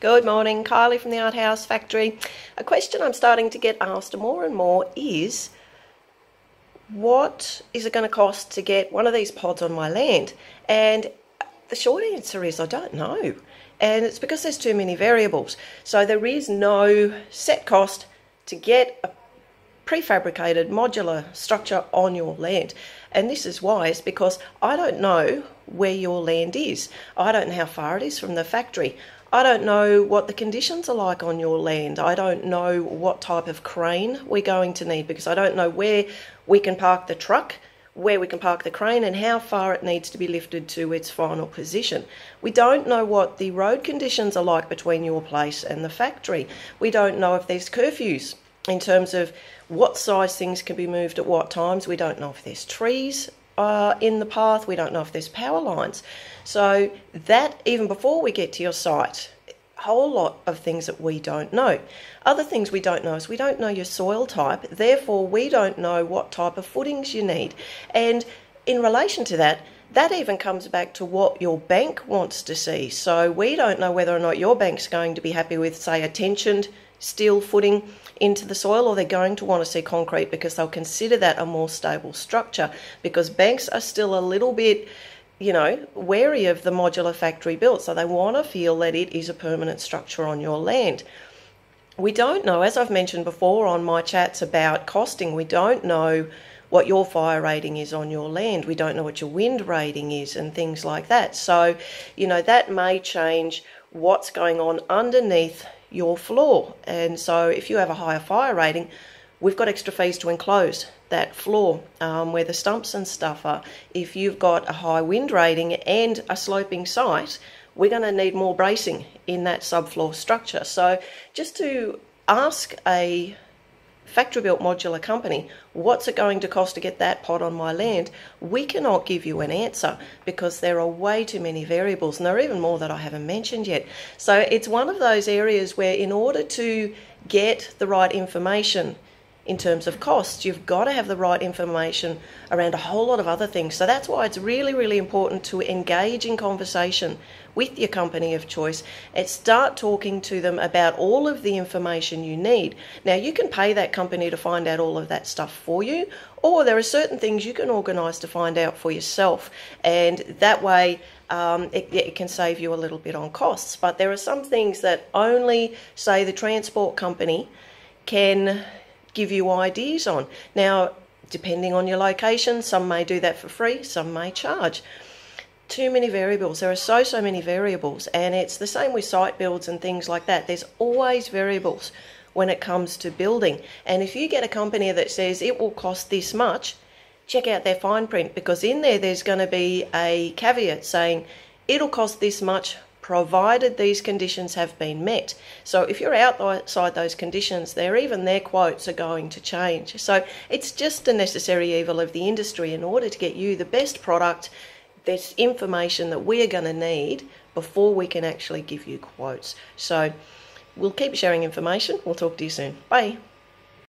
Good morning, Kylie from the Art House Factory. A question I'm starting to get asked more and more is, what is it going to cost to get one of these pods on my land? And the short answer is I don't know. And it's because there's too many variables. So there is no set cost to get a prefabricated modular structure on your land. And this is why, it's because I don't know where your land is. I don't know how far it is from the factory. I don't know what the conditions are like on your land. I don't know what type of crane we're going to need, because I don't know where we can park the truck, where we can park the crane, and how far it needs to be lifted to its final position. We don't know what the road conditions are like between your place and the factory. We don't know if there's curfews in terms of what size things can be moved at what times. We don't know if there's trees in the path. We don't know if there's power lines. So that, even before we get to your site, a whole lot of things that we don't know. Other things we don't know is we don't know your soil type, therefore we don't know what type of footings you need. And in relation to that, that even comes back to what your bank wants to see. So we don't know whether or not your bank's going to be happy with, say, a tensioned steel footing into the soil, or they're going to want to see concrete, because they'll consider that a more stable structure, because banks are still a little bit, wary of the modular factory built, so they want to feel that it is a permanent structure on your land. We don't know, as I've mentioned before on my chats about costing, we don't know what your fire rating is on your land. We don't know what your wind rating is and things like that. So, that may change what's going on underneath your floor. And so if you have a higher fire rating, we've got extra fees to enclose that floor where the stumps and stuff are. If you've got a high wind rating and a sloping site, we're going to need more bracing in that subfloor structure. So just to ask a factory-built modular company, what's it going to cost to get that pod on my land, we cannot give you an answer, because there are way too many variables, and there are even more that I haven't mentioned yet. So it's one of those areas where, in order to get the right information in terms of costs, you've got to have the right information around a whole lot of other things. So that's why it's really, really important to engage in conversation with your company of choice and start talking to them about all of the information you need. Now, you can pay that company to find out all of that stuff for you, or there are certain things you can organise to find out for yourself, and that way it can save you a little bit on costs. But there are some things that only, say, the transport company can give you ideas on. Now, depending on your location, some may do that for free, some may charge. Too many variables. There are so many variables, and it's the same with site builds and things like that. There's always variables when it comes to building. And if you get a company that says it will cost this much, check out their fine print, because in there's going to be a caveat saying it'll cost this much provided these conditions have been met. So if you're outside those conditions, even their quotes are going to change. So it's just a necessary evil of the industry. In order to get you the best product, there's information that we're going to need before we can actually give you quotes. So we'll keep sharing information. We'll talk to you soon. Bye.